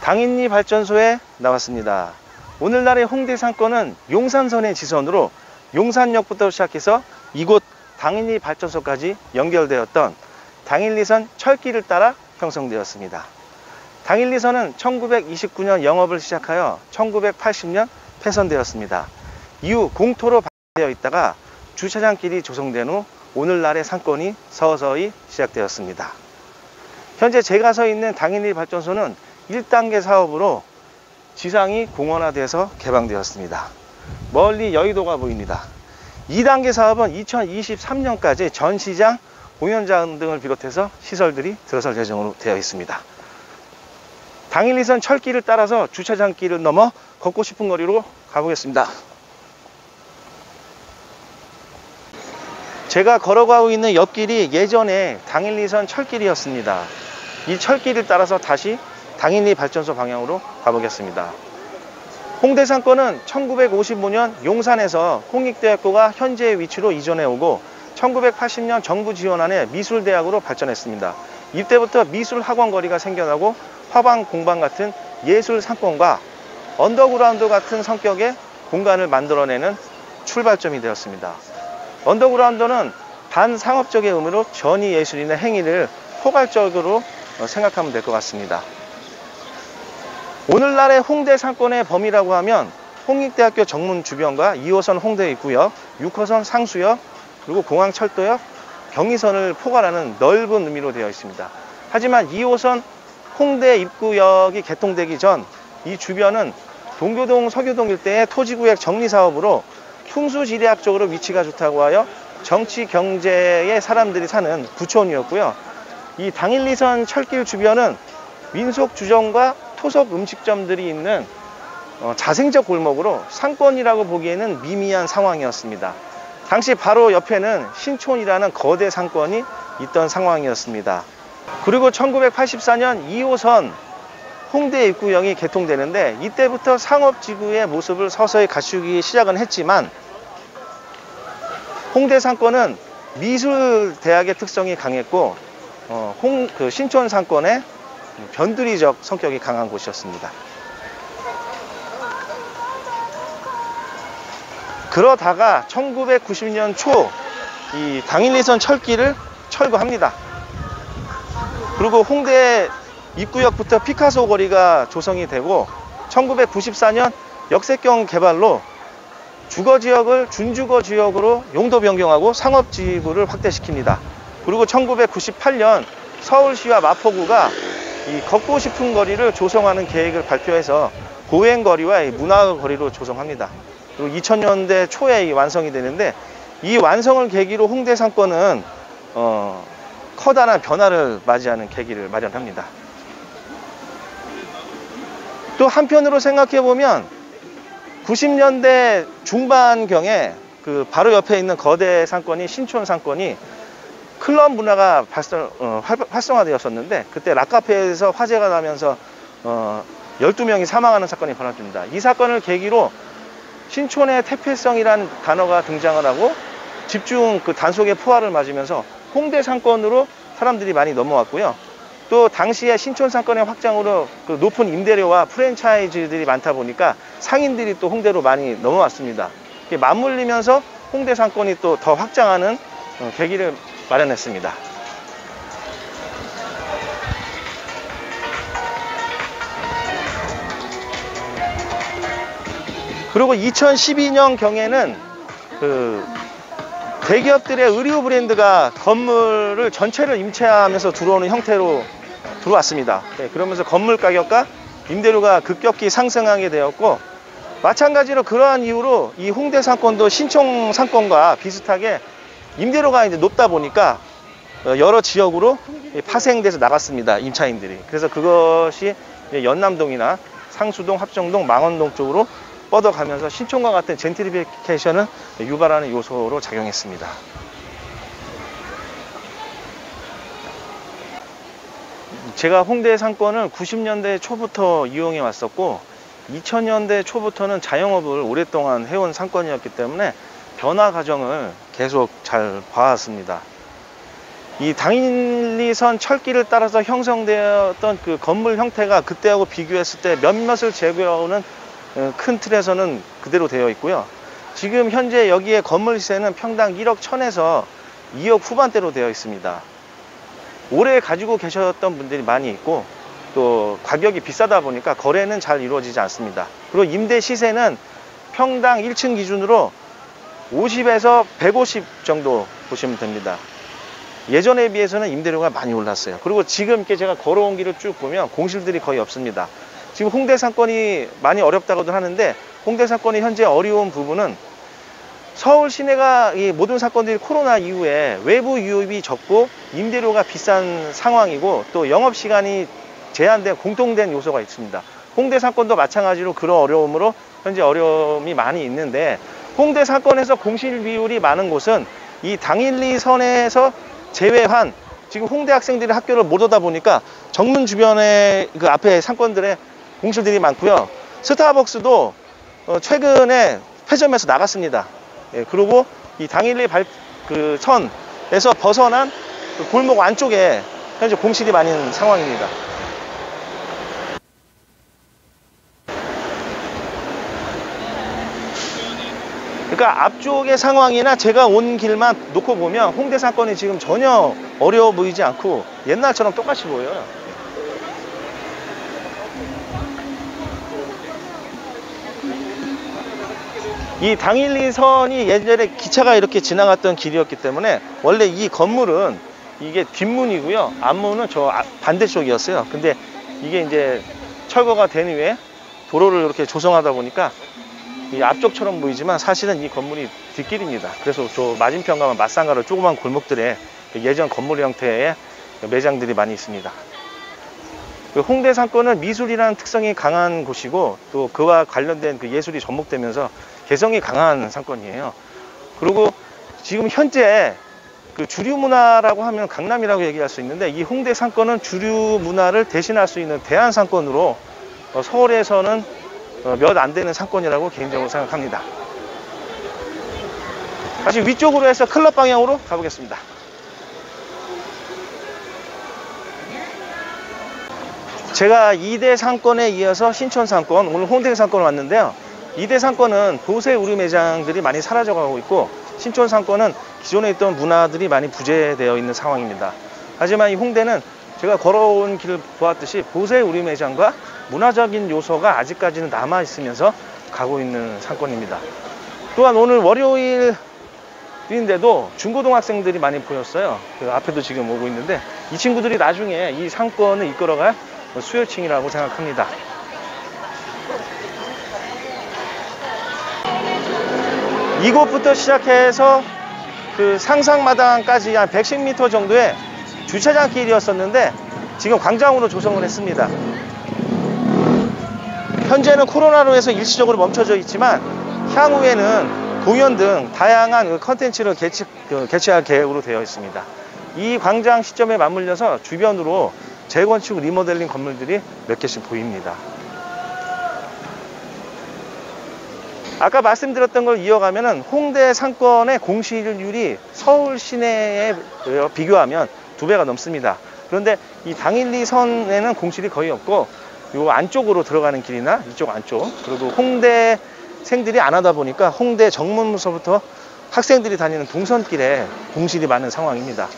당인리 발전소에 나왔습니다. 오늘날의 홍대 상권은 용산선의 지선으로 용산역부터 시작해서 이곳 당인리 발전소까지 연결되었던 당일리선 철길을 따라 형성되었습니다. 당일리선은 1929년 영업을 시작하여 1980년 폐선되었습니다. 이후 공토로 되어 있다가 주차장길이 조성된 후 오늘날의 상권이 서서히 시작되었습니다. 현재 제가 서 있는 당인리 발전소는 1단계 사업으로 지상이 공원화돼서 개방되었습니다. 멀리 여의도가 보입니다. 2단계 사업은 2023년까지 전시장, 공연장 등을 비롯해서 시설들이 들어설 예정으로 되어 있습니다. 당일리선 철길을 따라서 주차장길을 넘어 걷고 싶은 거리로 가보겠습니다. 제가 걸어가고 있는 옆길이 예전에 당일리선 철길이었습니다. 이 철길을 따라서 다시 당인리 발전소 방향으로 가보겠습니다. 홍대 상권은 1955년 용산에서 홍익대학교가 현재의 위치로 이전해 오고 1980년 정부 지원안에 미술대학으로 발전했습니다. 이때부터 미술학원거리가 생겨나고 화방, 공방 같은 예술 상권과 언더그라운드 같은 성격의 공간을 만들어내는 출발점이 되었습니다. 언더그라운드는 반상업적의 의미로 전위 예술이나 행위를 포괄적으로 생각하면 될 것 같습니다. 오늘날의 홍대 상권의 범위라고 하면 홍익대학교 정문 주변과 2호선 홍대 입구역, 6호선 상수역, 그리고 공항철도역, 경의선을 포괄하는 넓은 의미로 되어 있습니다. 하지만 2호선 홍대 입구역이 개통되기 전 이 주변은 동교동, 서교동 일대의 토지구역 정리사업으로 풍수지리학적으로 위치가 좋다고 하여 정치, 경제의 사람들이 사는 부촌이었고요. 이 당일리선 철길 주변은 민속주점과 토속 음식점들이 있는 자생적 골목으로 상권이라고 보기에는 미미한 상황이었습니다. 당시 바로 옆에는 신촌이라는 거대 상권이 있던 상황이었습니다. 그리고 1984년 2호선 홍대 입구역이 개통되는데 이때부터 상업지구의 모습을 서서히 갖추기 시작은 했지만 홍대 상권은 미술대학의 특성이 강했고 신촌 상권의 변두리적 성격이 강한 곳이었습니다. 그러다가 1990년 초 이 당일리선 철길을 철거합니다. 그리고 홍대 입구역부터 피카소 거리가 조성이 되고 1994년 역세권 개발로 주거지역을 준주거지역으로 용도 변경하고 상업지구를 확대시킵니다. 그리고 1998년 서울시와 마포구가 이 걷고 싶은 거리를 조성하는 계획을 발표해서 보행거리와 문화거리로 조성합니다. 그리고 2000년대 초에 완성이 되는데 이 완성을 계기로 홍대 상권은 커다란 변화를 맞이하는 계기를 마련합니다. 또 한편으로 생각해 보면 90년대 중반경에 그 바로 옆에 있는 거대 상권이 신촌 상권이 클럽 문화가 활성화되었었는데 그때 락카페에서 화재가 나면서 12명이 사망하는 사건이 벌어집니다. 이 사건을 계기로 신촌의 퇴폐성이라는 단어가 등장을 하고 집중 그 단속의 포화를 맞으면서 홍대 상권으로 사람들이 많이 넘어왔고요. 또 당시에 신촌 상권의 확장으로 그 높은 임대료와 프랜차이즈들이 많다 보니까 상인들이 또 홍대로 많이 넘어왔습니다. 맞물리면서 홍대 상권이 또 더 확장하는 계기를 마련했습니다. 그리고 2012년 경에는 그 대기업들의 의류 브랜드가 건물을 전체를 임차하면서 들어오는 형태로 들어왔습니다. 그러면서 건물 가격과 임대료가 급격히 상승하게 되었고 마찬가지로 그러한 이유로 이 홍대 상권도 신촌 상권과 비슷하게 임대료가 이제 높다 보니까 여러 지역으로 파생돼서 나갔습니다. 임차인들이. 그래서 그것이 연남동이나 상수동, 합정동, 망원동 쪽으로 뻗어가면서 신촌과 같은 젠트리피케이션을 유발하는 요소로 작용했습니다. 제가 홍대 상권을 90년대 초부터 이용해 왔었고 2000년대 초부터는 자영업을 오랫동안 해온 상권이었기 때문에 변화 과정을 계속 잘 봐왔습니다. 이 당일리선 철길을 따라서 형성되었던 그 건물 형태가 그때하고 비교했을 때 몇몇을 제외하고는 큰 틀에서는 그대로 되어 있고요. 지금 현재 여기에 건물 시세는 평당 1억 1천에서 2억 후반대로 되어 있습니다. 오래 가지고 계셨던 분들이 많이 있고 또 가격이 비싸다 보니까 거래는 잘 이루어지지 않습니다. 그리고 임대 시세는 평당 1층 기준으로 50에서 150 정도 보시면 됩니다. 예전에 비해서는 임대료가 많이 올랐어요. 그리고 지금 이렇게 제가 걸어온 길을 쭉 보면 공실들이 거의 없습니다. 지금 홍대 상권이 많이 어렵다고도 하는데 홍대 상권이 현재 어려운 부분은 서울 시내가 이 모든 사건들이 코로나 이후에 외부 유입이 적고 임대료가 비싼 상황이고 또 영업시간이 제한된 공통된 요소가 있습니다. 홍대 사건도 마찬가지로 그런 어려움으로 현재 어려움이 많이 있는데 홍대 사건에서 공실 비율이 많은 곳은 이 당일리 선에서 제외한 지금 홍대 학생들이 학교를 못 오다 보니까 정문 주변에 그 앞에 상권들에 공실들이 많고요. 스타벅스도 최근에 폐점해서 나갔습니다. 예, 그리고 이 당일리 그 선에서 벗어난 그 골목 안쪽에 현재 공실이 많은 상황입니다. 그러니까 앞쪽의 상황이나 제가 온 길만 놓고 보면 홍대 사건이 지금 전혀 어려워 보이지 않고 옛날처럼 똑같이 보여요. 이 당일리선이 예전에 기차가 이렇게 지나갔던 길이었기 때문에 원래 이 건물은 이게 뒷문이고요. 앞문은 저 반대쪽이었어요. 근데 이게 이제 철거가 된 후에 도로를 이렇게 조성하다 보니까 이 앞쪽처럼 보이지만 사실은 이 건물이 뒷길입니다. 그래서 저 맞은편 가면 맞상가로 조그만 골목들에 예전 건물 형태의 매장들이 많이 있습니다. 홍대 상권은 미술이라는 특성이 강한 곳이고 또 그와 관련된 그 예술이 접목되면서 개성이 강한 상권이에요. 그리고 지금 현재 그 주류 문화라고 하면 강남이라고 얘기할 수 있는데 이 홍대 상권은 주류 문화를 대신할 수 있는 대안 상권으로 서울에서는 몇 안 되는 상권이라고 개인적으로 생각합니다. 다시 위쪽으로 해서 클럽 방향으로 가보겠습니다. 제가 2대 상권에 이어서 신촌 상권, 오늘 홍대 상권 왔는데요. 2대 상권은 보세 우리 매장들이 많이 사라져가고 있고 신촌 상권은 기존에 있던 문화들이 많이 부재되어 있는 상황입니다. 하지만 이 홍대는 제가 걸어온 길을 보았듯이 보세 우리 매장과 문화적인 요소가 아직까지는 남아 있으면서 가고 있는 상권입니다. 또한 오늘 월요일인데도 중고등학생들이 많이 보였어요. 그 앞에도 지금 오고 있는데 이 친구들이 나중에 이 상권을 이끌어갈 수혈층이라고 생각합니다. 이곳부터 시작해서 그 상상마당까지 한 110m 정도의 주차장 길이었었는데 지금 광장으로 조성을 했습니다. 현재는 코로나로 해서 일시적으로 멈춰져 있지만 향후에는 공연 등 다양한 컨텐츠를 개최할 계획으로 되어 있습니다. 이 광장 시점에 맞물려서 주변으로 재건축 리모델링 건물들이 몇 개씩 보입니다. 아까 말씀드렸던 걸 이어가면은 홍대 상권의 공실률이 서울 시내에 비교하면 2배가 넘습니다. 그런데 이 당일리선에는 공실이 거의 없고 요 안쪽으로 들어가는 길이나 이쪽 안쪽 그리고 홍대생들이 안 하다 보니까 홍대 정문서부터 학생들이 다니는 동선길에 공실이 많은 상황입니다.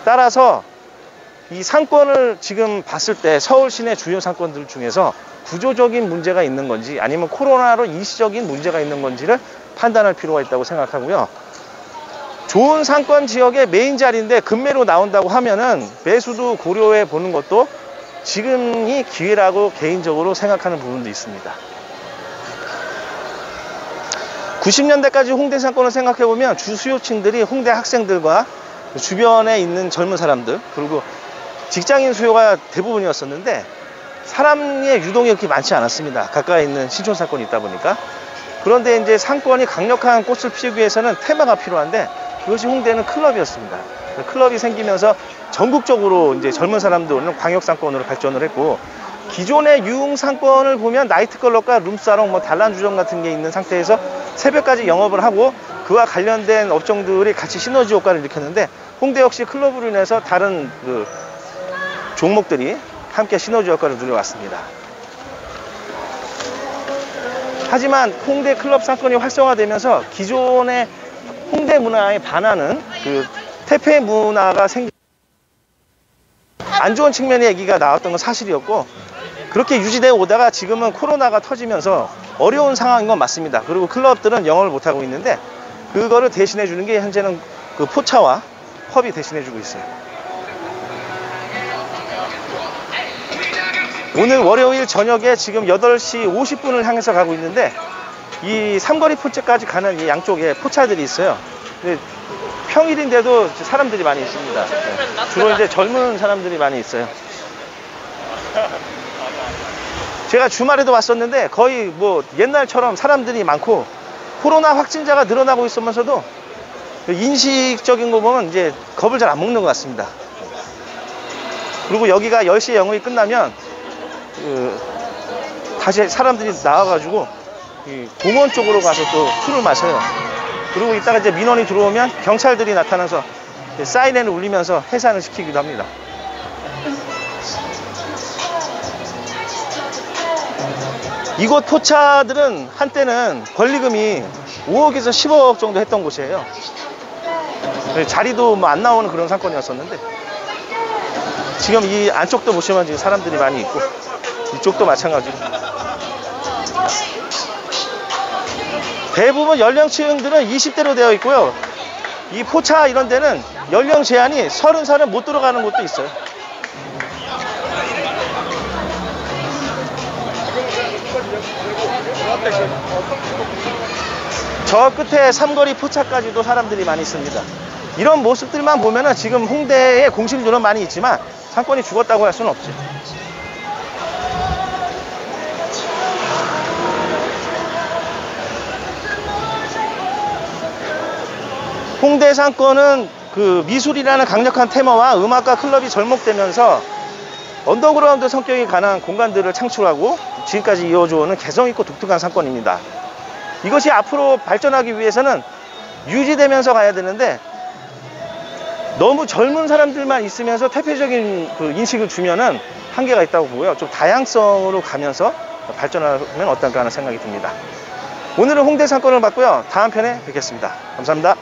따라서 이 상권을 지금 봤을 때 서울 시내 주요 상권들 중에서 구조적인 문제가 있는 건지 아니면 코로나로 일시적인 문제가 있는 건지를 판단할 필요가 있다고 생각하고요. 좋은 상권 지역의 메인 자리인데 급매로 나온다고 하면은 매수도 고려해 보는 것도 지금이 기회라고 개인적으로 생각하는 부분도 있습니다. 90년대까지 홍대 상권을 생각해 보면 주수요층들이 홍대 학생들과 주변에 있는 젊은 사람들 그리고 직장인 수요가 대부분이었었는데 사람의 유동이 그렇게 많지 않았습니다. 가까이 있는 신촌 상권이 있다 보니까. 그런데 이제 상권이 강력한 꽃을 피우기 위해서는 테마가 필요한데 그것이 홍대는 클럽이었습니다. 클럽이 생기면서 전국적으로 이제 젊은 사람들은 광역 상권으로 발전을 했고 기존의 유흥 상권을 보면 나이트클럽과 룸사롱, 단란주점 같은 게 있는 상태에서 새벽까지 영업을 하고 그와 관련된 업종들이 같이 시너지 효과를 일으켰는데 홍대 역시 클럽으로 인해서 다른 그 종목들이 함께 시너지 효과를 누려왔습니다. 하지만 홍대 클럽 상권이 활성화되면서 기존의 홍대 문화에 반하는 그 퇴폐 문화가 안 좋은 측면의 얘기가 나왔던 건 사실이었고, 그렇게 유지되어 오다가 지금은 코로나가 터지면서 어려운 상황인 건 맞습니다. 그리고 클럽들은 영업을 못하고 있는데, 그거를 대신해 주는 게 현재는 그 포차와 펍이 대신해 주고 있어요. 오늘 월요일 저녁에 지금 8시 50분을 향해서 가고 있는데, 이 삼거리 포차까지 가는 이 양쪽에 포차들이 있어요. 평일인데도 사람들이 많이 있습니다. 주로 이제 젊은 사람들이 많이 있어요. 제가 주말에도 왔었는데 거의 뭐 옛날처럼 사람들이 많고, 코로나 확진자가 늘어나고 있으면서도 인식적인 거 보면 이제 겁을 잘 안 먹는 것 같습니다. 그리고 여기가 10시에 영업이 끝나면 다시 사람들이 나와가지고 공원 쪽으로 가서 또 술을 마셔요. 그리고 이따가 이제 민원이 들어오면 경찰들이 나타나서 사이렌을 울리면서 해산을 시키기도 합니다. 이곳 포차들은 한때는 권리금이 5억에서 10억 정도 했던 곳이에요. 자리도 뭐 안 나오는 그런 상권이었었는데, 지금 이 안쪽도 보시면 지금 사람들이 많이 있고, 이쪽도 마찬가지로. 대부분 연령층들은 20대로 되어 있고요. 이 포차 이런 데는 연령 제한이 30살은 못 들어가는 곳도 있어요. 저 끝에 삼거리 포차까지도 사람들이 많이 있습니다. 이런 모습들만 보면은 지금 홍대에 공실률은 많이 있지만 상권이 죽었다고 할 수는 없죠. 홍대 상권은 그 미술이라는 강력한 테마와 음악과 클럽이 절목되면서 언더그라운드 성격이 강한 공간들을 창출하고 지금까지 이어져오는 개성있고 독특한 상권입니다. 이것이 앞으로 발전하기 위해서는 유지되면서 가야 되는데, 너무 젊은 사람들만 있으면서 퇴폐적인 그 인식을 주면은 한계가 있다고 보고요. 좀 다양성으로 가면서 발전하면 어떨까 하는 생각이 듭니다. 오늘은 홍대 상권을 봤고요. 다음 편에 뵙겠습니다. 감사합니다.